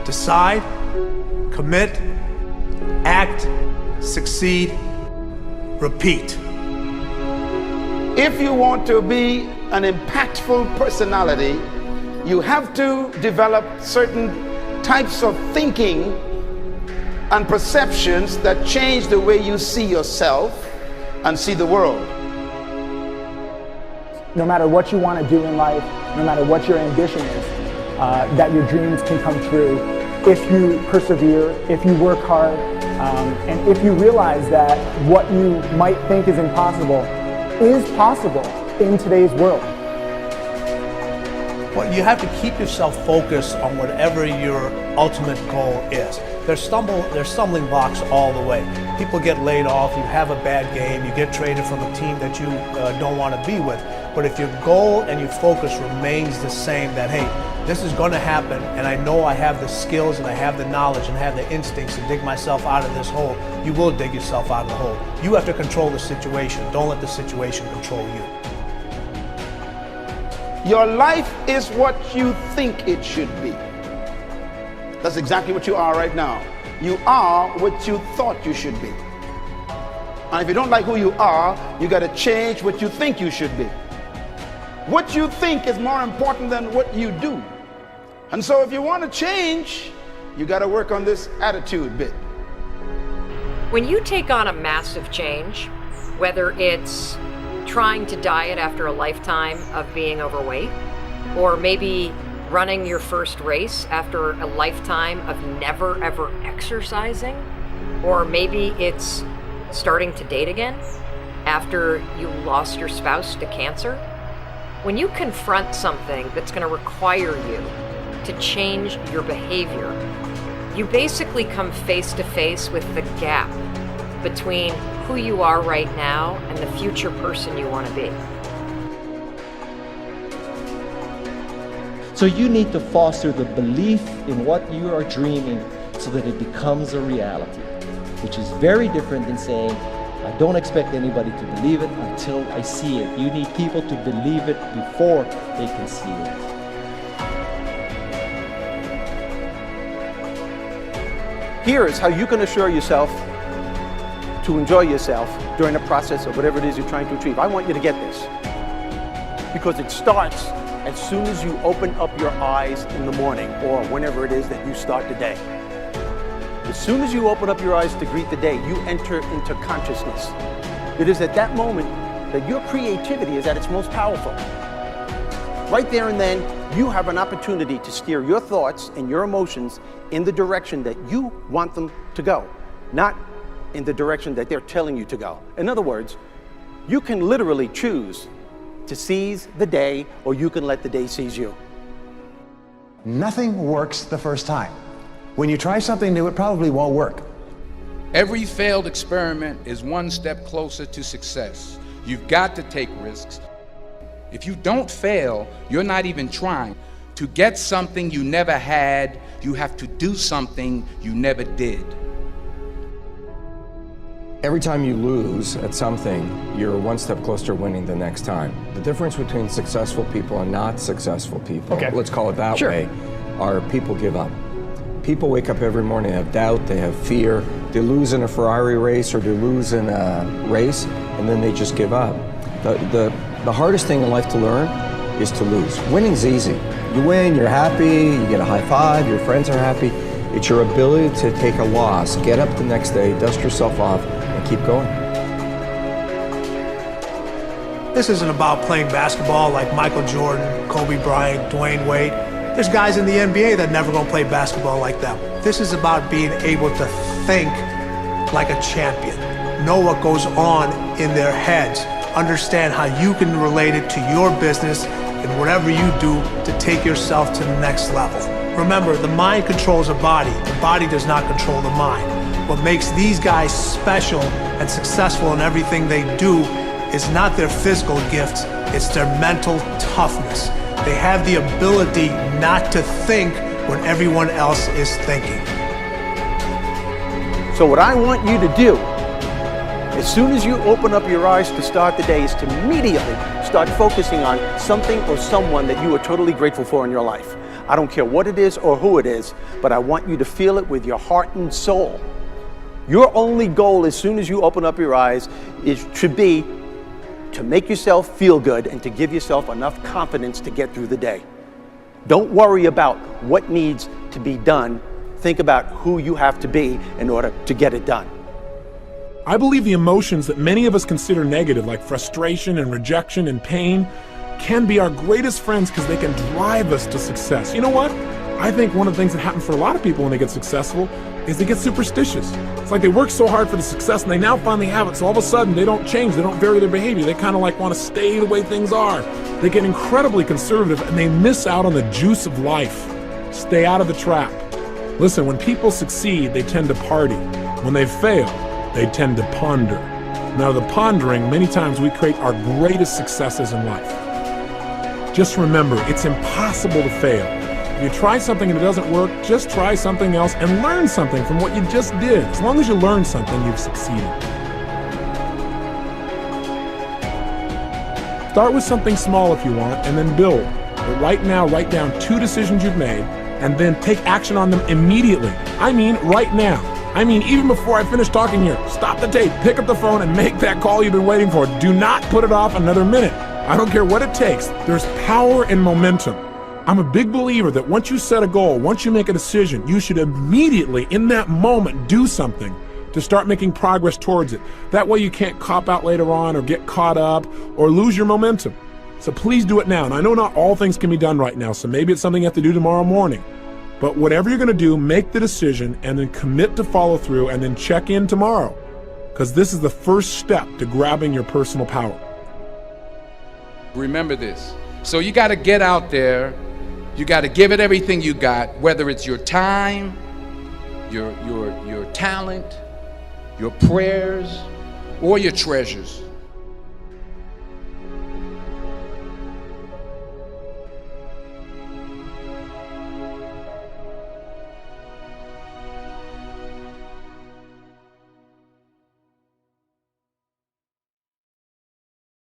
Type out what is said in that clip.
Decide, commit, act, succeed, repeat. If you want to be an impactful personality, you have to develop certain types of thinking and perceptions that change the way you see yourself and see the world. No matter what you want to do in life, no matter what your ambition is, that your dreams can come true if you persevere, if you work hard, and if you realize that what you might think is impossible is possible in today's world. Well, you have to keep yourself focused on whatever your ultimate goal is. There's stumbling blocks all the way. People get laid off, you have a bad game, you get traded from a team that you don't want to be with. But if your goal and your focus remains the same, that hey, this is going to happen, and I know I have the skills and I have the knowledge and I have the instincts to dig myself out of this hole, you will dig yourself out of the hole. You have to control the situation. Don't let the situation control you. Your life is what you think it should be. That's exactly what you are right now. You are what you thought you should be. And if you don't like who you are, you got to change what you think you should be. What you think is more important than what you do. And so if you want to change, you got to work on this attitude bit. When you take on a massive change, whether it's trying to diet after a lifetime of being overweight, or maybe running your first race after a lifetime of never ever exercising, or maybe it's starting to date again after you lost your spouse to cancer. When you confront something that's going to require you to change your behavior, you basically come face to face with the gap between who you are right now and the future person you want to be. So you need to foster the belief in what you are dreaming so that it becomes a reality, which is very different than saying, I don't expect anybody to believe it until I see it. You need people to believe it before they can see it. Here is how you can assure yourself to enjoy yourself during the process of whatever it is you're trying to achieve. I want you to get this, because it starts as soon as you open up your eyes in the morning or whenever it is that you start the day. As soon as you open up your eyes to greet the day, you enter into consciousness. It is at that moment that your creativity is at its most powerful. Right there and then, you have an opportunity to steer your thoughts and your emotions in the direction that you want them to go, not in the direction that they're telling you to go. In other words, you can literally choose to seize the day, or you can let the day seize you. Nothing works the first time. When you try something new, it probably won't work. Every failed experiment is one step closer to success. You've got to take risks. If you don't fail, you're not even trying. To get something you never had, you have to do something you never did. Every time you lose at something, you're one step closer to winning the next time. The difference between successful people and not successful people, let's call it that way, are people give up. People wake up every morning, they have doubt, they have fear, they lose in a Ferrari race or they lose in a race, and then they just give up. The hardest thing in life to learn is to lose. Winning's easy. You win, you're happy, you get a high five, your friends are happy. It's your ability to take a loss, get up the next day, dust yourself off, and keep going. This isn't about playing basketball like Michael Jordan, Kobe Bryant, Dwayne Wade. There's guys in the NBA that never gonna play basketball like them. This is about being able to think like a champion, know what goes on in their heads, understand how you can relate it to your business and whatever you do to take yourself to the next level. Remember, the mind controls the body does not control the mind. What makes these guys special and successful in everything they do is not their physical gifts, it's their mental toughness. They have the ability not to think when everyone else is thinking. So what I want you to do, as soon as you open up your eyes to start the day, is to immediately start focusing on something or someone that you are totally grateful for in your life. I don't care what it is or who it is, but I want you to feel it with your heart and soul. Your only goal as soon as you open up your eyes should be to make yourself feel good and to give yourself enough confidence to get through the day. Don't worry about what needs to be done. Think about who you have to be in order to get it done. I believe the emotions that many of us consider negative, like frustration and rejection and pain, can be our greatest friends because they can drive us to success. You know what? I think one of the things that happens for a lot of people when they get successful is they get superstitious. It's like they work so hard for the success and they now finally have it, so all of a sudden they don't change, they don't vary their behavior, they kind of like want to stay the way things are. They get incredibly conservative and they miss out on the juice of life. Stay out of the trap. Listen, when people succeed, they tend to party. When they fail, they tend to ponder. Now, the pondering, many times we create our greatest successes in life. Just remember, it's impossible to fail. If you try something and it doesn't work, just try something else and learn something from what you just did. As long as you learn something, you've succeeded. Start with something small if you want, and then build. But right now, write down 2 decisions you've made, and then take action on them immediately. I mean, right now. I mean, even before I finish talking here, stop the tape, pick up the phone, and make that call you've been waiting for. Do not put it off another minute. I don't care what it takes. There's power in momentum. I'm a big believer that once you set a goal, once you make a decision, you should immediately, in that moment, do something to start making progress towards it. That way you can't cop out later on or get caught up or lose your momentum. So please do it now. And I know not all things can be done right now, so maybe it's something you have to do tomorrow morning. But whatever you're going to do, make the decision and then commit to follow through and then check in tomorrow. Because this is the first step to grabbing your personal power. Remember this. So you got to get out there. You got to give it everything you got, whether it's your time, your talent, your prayers, or your treasures.